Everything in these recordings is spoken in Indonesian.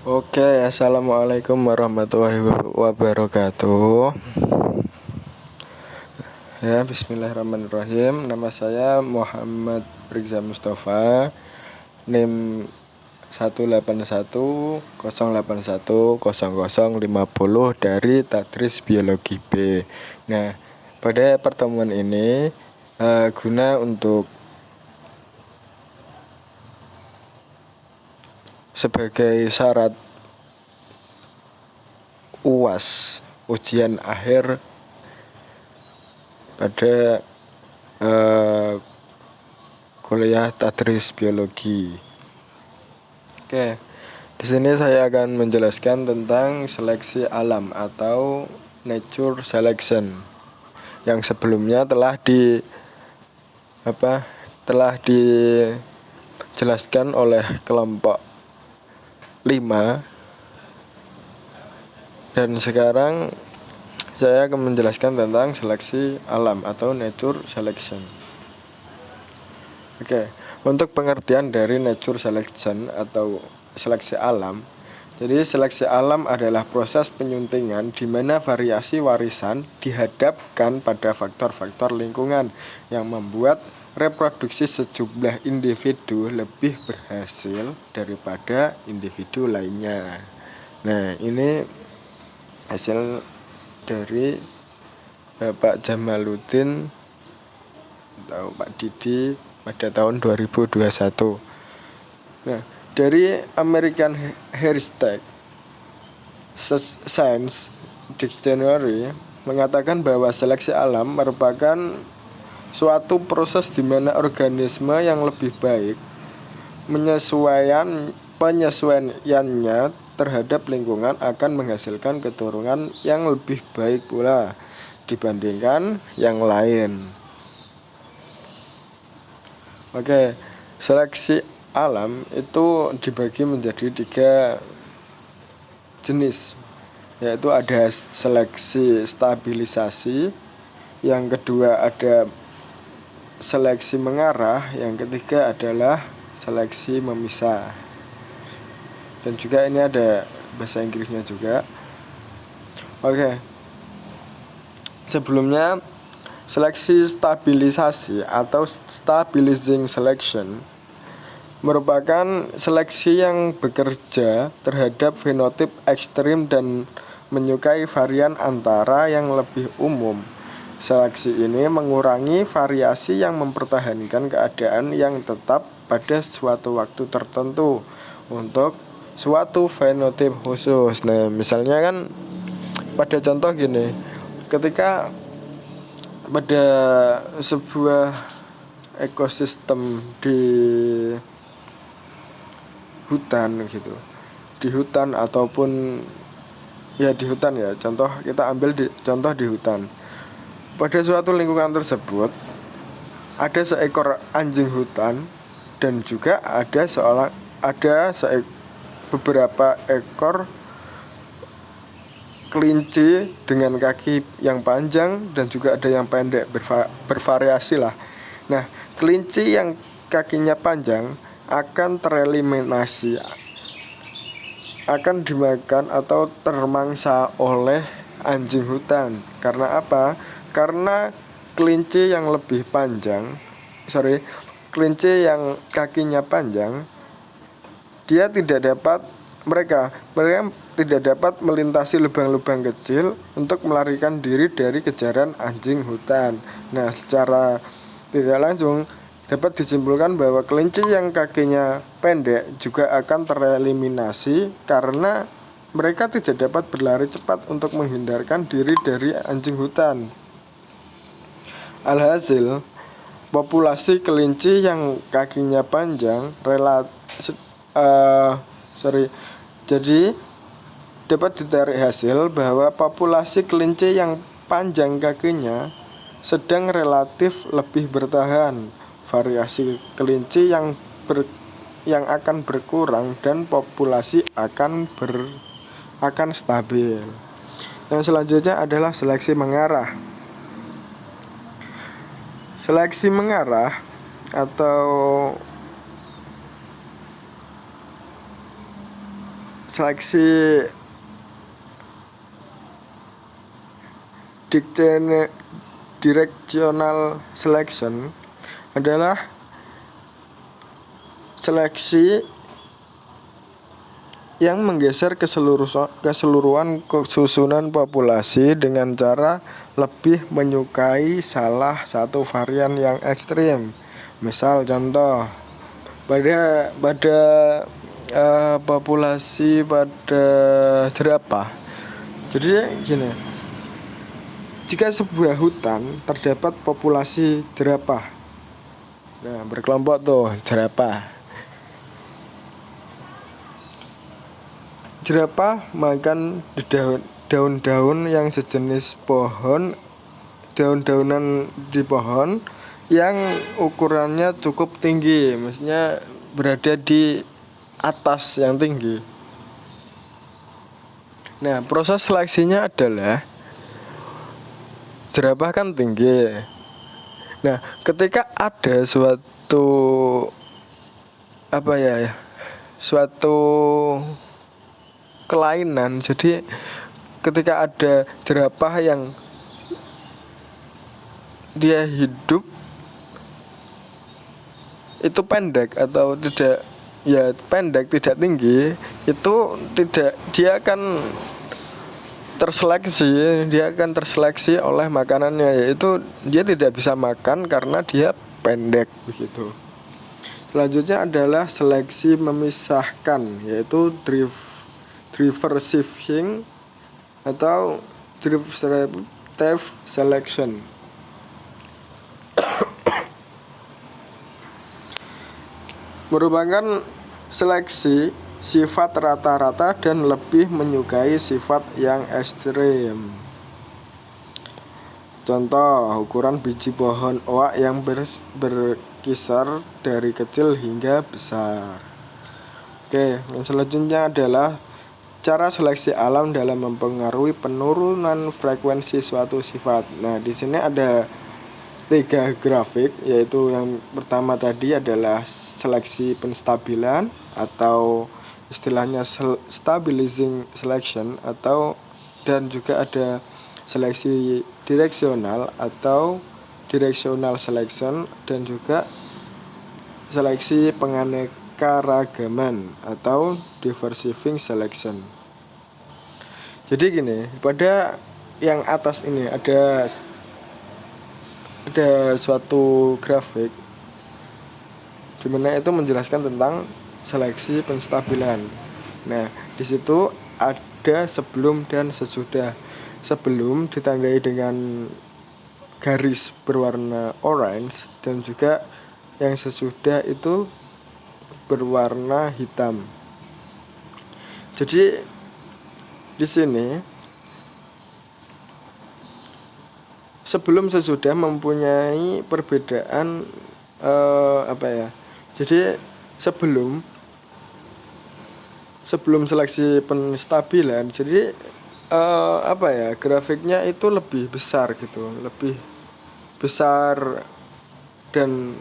Oke, assalamualaikum warahmatullahi wabarakatuh. Ya, bismillahirrahmanirrahim. Nama saya Muhammad Rizza Mustafa, NIM 18108108050 dari Tadris Biologi B. Nah, pada pertemuan ini guna untuk sebagai syarat UAS, ujian akhir pada kuliah Tadris Biologi. Oke, di sini saya akan menjelaskan tentang seleksi alam atau nature selection yang sebelumnya telah dijelaskan oleh kelompok 5, dan sekarang saya akan menjelaskan tentang seleksi alam atau nature selection. Oke, untuk pengertian dari nature selection atau seleksi alam. Jadi seleksi alam adalah proses penyuntingan di mana variasi warisan dihadapkan pada faktor-faktor lingkungan yang membuat reproduksi sejumlah individu lebih berhasil daripada individu lainnya. Nah, ini hasil dari Bapak Jamaluddin atau Pak Didi pada tahun 2021. Nah, dari American Heritage Science Dictionary mengatakan bahwa seleksi alam merupakan suatu proses di mana organisme yang lebih baik penyesuaiannya terhadap lingkungan akan menghasilkan keturunan yang lebih baik pula dibandingkan yang lain. Oke, seleksi alam itu dibagi menjadi 3 jenis, yaitu ada seleksi stabilisasi, yang kedua ada seleksi mengarah, yang ketiga adalah seleksi memisah. Dan juga ini ada bahasa Inggrisnya juga. Oke. Sebelumnya, seleksi stabilisasi atau stabilizing selection merupakan seleksi yang bekerja terhadap fenotip ekstrim dan menyukai varian antara yang lebih umum. Seleksi ini mengurangi variasi yang mempertahankan keadaan yang tetap pada suatu waktu tertentu untuk suatu fenotip khusus. Nah, misalnya kan pada contoh gini, ketika pada sebuah ekosistem di hutan gitu, di hutan ataupun ya di hutan ya, contoh kita ambil contoh di hutan. Pada suatu lingkungan tersebut ada seekor anjing hutan dan juga ada beberapa ekor kelinci dengan kaki yang panjang dan juga ada yang pendek, bervariasi lah. Nah, kelinci yang kakinya panjang akan tereliminasi, akan dimakan atau termangsa oleh anjing hutan. Karena apa? Karena kelinci yang kakinya panjang, mereka tidak dapat melintasi lubang-lubang kecil untuk melarikan diri dari kejaran anjing hutan. Nah, secara tidak langsung dapat disimpulkan bahwa kelinci yang kakinya pendek juga akan tereliminasi karena mereka tidak dapat berlari cepat untuk menghindarkan diri dari anjing hutan. Alhasil, populasi kelinci yang kakinya panjang jadi dapat ditarik hasil bahwa populasi kelinci yang panjang kakinya sedang relatif lebih bertahan. Variasi kelinci yang akan berkurang dan populasi akan stabil. Yang selanjutnya adalah seleksi mengarah. Seleksi mengarah atau seleksi directional selection adalah seleksi yang menggeser keseluruhan susunan populasi dengan cara lebih menyukai salah satu varian yang ekstrim. Misal contoh pada populasi pada jerapah. Jadi gini, jika sebuah hutan terdapat populasi jerapah, nah berkelompok tuh jerapah. Jerapah makan daun-daun yang sejenis pohon, daun-daunan di pohon yang ukurannya cukup tinggi, maksudnya berada di atas yang tinggi. Nah, proses seleksinya adalah jerapah kan tinggi. Nah, ketika ada suatu kelainan, jadi ketika ada jerapah yang dia hidup itu pendek atau tidak, ya pendek tidak tinggi, itu tidak, dia akan terseleksi oleh makanannya, yaitu dia tidak bisa makan karena dia pendek begitu. Selanjutnya adalah seleksi memisahkan, yaitu diversifying atau derivative selection. Merupakan seleksi sifat rata-rata dan lebih menyukai sifat yang ekstrim. Contoh, ukuran biji pohon oak yang berkisar dari kecil hingga besar. Oke, yang selanjutnya adalah cara seleksi alam dalam mempengaruhi penurunan frekuensi suatu sifat. Nah, di sini ada 3 grafik, yaitu yang pertama tadi adalah seleksi penstabilan atau istilahnya stabilizing selection, atau dan juga ada seleksi direksional atau directional selection, dan juga seleksi penganekaragaman atau diversifying selection. Jadi gini, pada yang atas ini ada suatu grafik di mana itu menjelaskan tentang seleksi penstabilan. Nah, di situ ada sebelum dan sesudah. Sebelum ditandai dengan garis berwarna orange, dan juga yang sesudah itu berwarna hitam. Jadi di sini sebelum sesudah mempunyai perbedaan Jadi sebelum seleksi penstabilan, jadi grafiknya itu lebih besar gitu, lebih besar, dan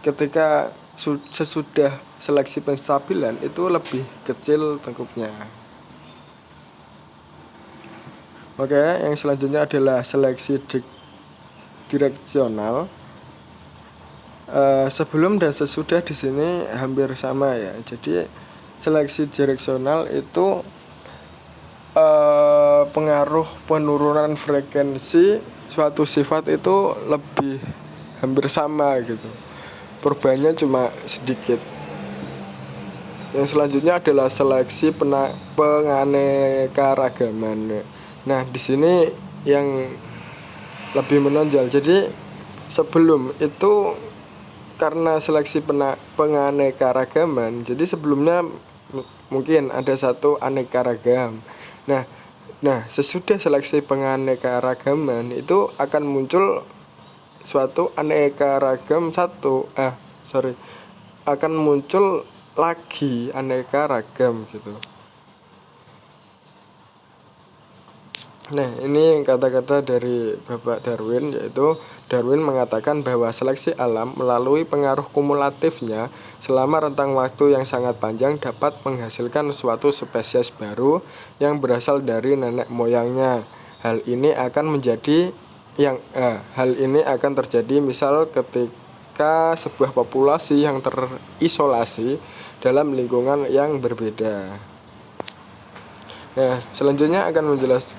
ketika sesudah seleksi penstabilan itu lebih kecil tengkuknya. Oke, yang selanjutnya adalah seleksi direksional. Sebelum dan sesudah di sini hampir sama ya. Jadi seleksi direksional itu pengaruh penurunan frekuensi suatu sifat itu lebih hampir sama gitu. Perubahannya cuma sedikit. Yang selanjutnya adalah seleksi penganekaragaman. Nah, di sini yang lebih menonjol. Jadi sebelum itu karena seleksi penganekaragaman, jadi sebelumnya mungkin ada satu aneka ragam. Nah, sesudah seleksi penganekaragaman itu akan muncul suatu aneka ragam akan muncul lagi aneka ragam gitu. Nah, ini kata-kata dari Bapak Darwin, yaitu Darwin mengatakan bahwa seleksi alam melalui pengaruh kumulatifnya selama rentang waktu yang sangat panjang dapat menghasilkan suatu spesies baru yang berasal dari nenek moyangnya. Hal ini akan terjadi misal ketika sebuah populasi yang terisolasi dalam lingkungan yang berbeda. Nah, selanjutnya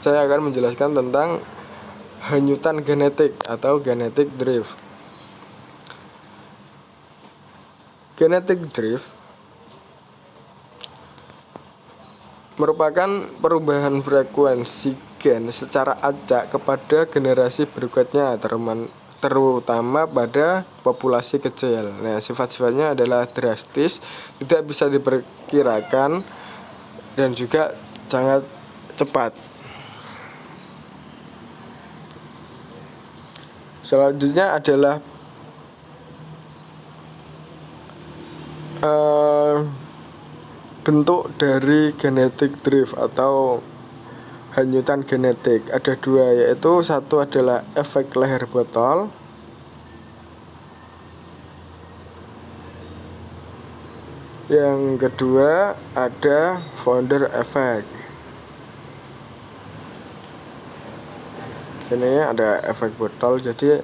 saya akan menjelaskan tentang hanyutan genetik atau genetic drift. Genetic drift merupakan perubahan frekuensi gen secara acak kepada generasi berikutnya, terutama pada populasi kecil. Nah, sifat-sifatnya adalah drastis, tidak bisa diperkirakan, dan juga sangat cepat. Selanjutnya adalah bentuk dari genetic drift atau hanyutan genetik. Ada dua, yaitu satu adalah efek leher botol, yang kedua ada founder effect. Ini ada efek botol, jadi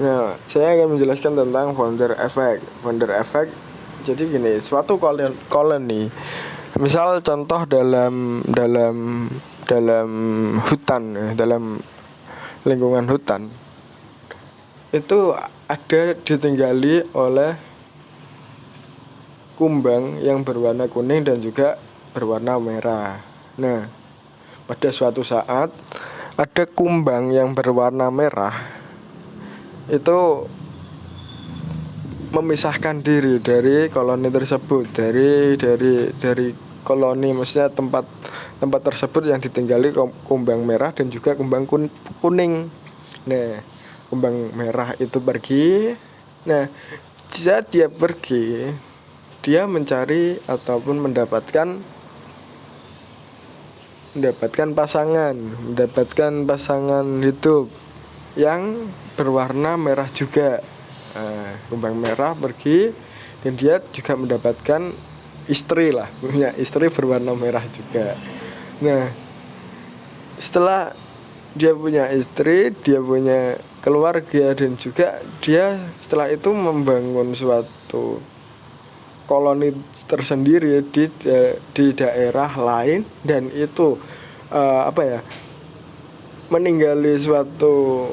nah, saya akan menjelaskan tentang founder effect. Founder effect, jadi gini, suatu koloni, misal contoh dalam hutan, dalam lingkungan hutan, itu ada ditinggali oleh kumbang yang berwarna kuning dan juga berwarna merah. Nah, pada suatu saat ada kumbang yang berwarna merah itu memisahkan diri dari koloni tersebut, dari koloni, maksudnya tempat tersebut yang ditinggali kumbang merah dan juga kumbang kuning. Nah, kumbang merah itu pergi. Nah, saat dia pergi, dia mencari ataupun mendapatkan pasangan hidup yang berwarna merah juga. Kumbang merah pergi dan dia juga mendapatkan punya istri berwarna merah juga. Nah, setelah dia punya istri, dia punya keluarga, dan juga dia setelah itu membangun suatu koloni tersendiri di daerah lain, dan itu meninggali suatu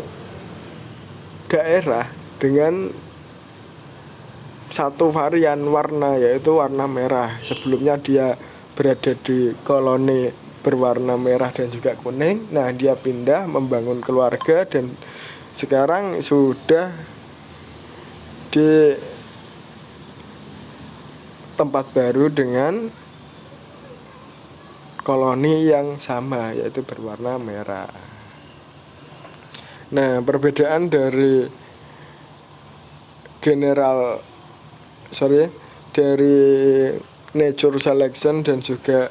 daerah dengan satu varian warna, yaitu warna merah. Sebelumnya dia berada di koloni berwarna merah dan juga kuning. Nah, dia pindah membangun keluarga dan sekarang sudah di tempat baru dengan koloni yang sama, yaitu berwarna merah. Nah, perbedaan dari dari nature selection dan juga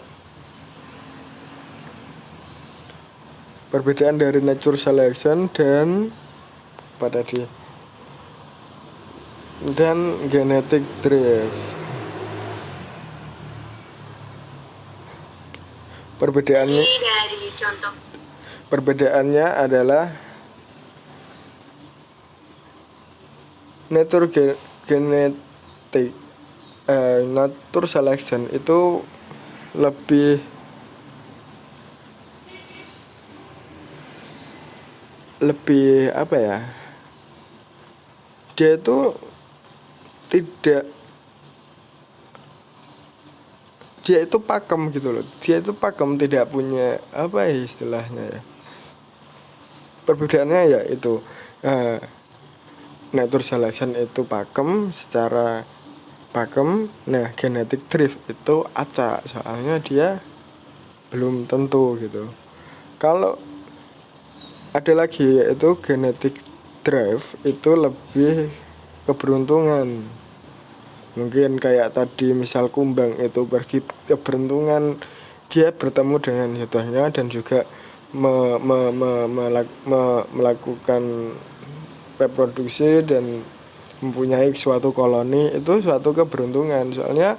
perbedaan dari nature selection dan genetic drift. Perbedaannya adalah nature selection itu lebih dia itu pakem gitu loh. Dia itu pakem, tidak punya istilahnya ya. Perbedaannya ya itu nature selection itu secara pakem. Nah, genetic drift itu acak, soalnya dia belum tentu gitu. Kalau ada lagi, yaitu genetic drift itu lebih keberuntungan. Mungkin kayak tadi misal kumbang itu pergi keberuntungan, dia bertemu dengan jodohnya dan juga melakukan reproduksi dan mempunyai suatu koloni, itu suatu keberuntungan. Soalnya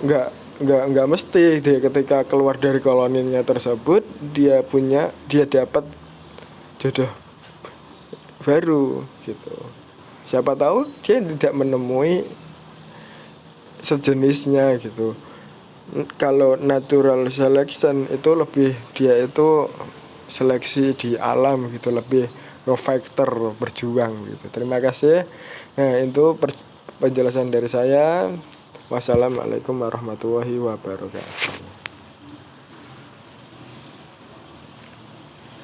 nggak nggak mesti dia ketika keluar dari koloninya tersebut dia dapat jodoh baru gitu. Siapa tahu dia tidak menemui sejenisnya gitu. Kalau natural selection itu lebih, dia itu seleksi di alam gitu, lebih ke faktor berjuang gitu. Terima kasih. Nah, itu penjelasan dari saya. Wassalamualaikum warahmatullahi wabarakatuh.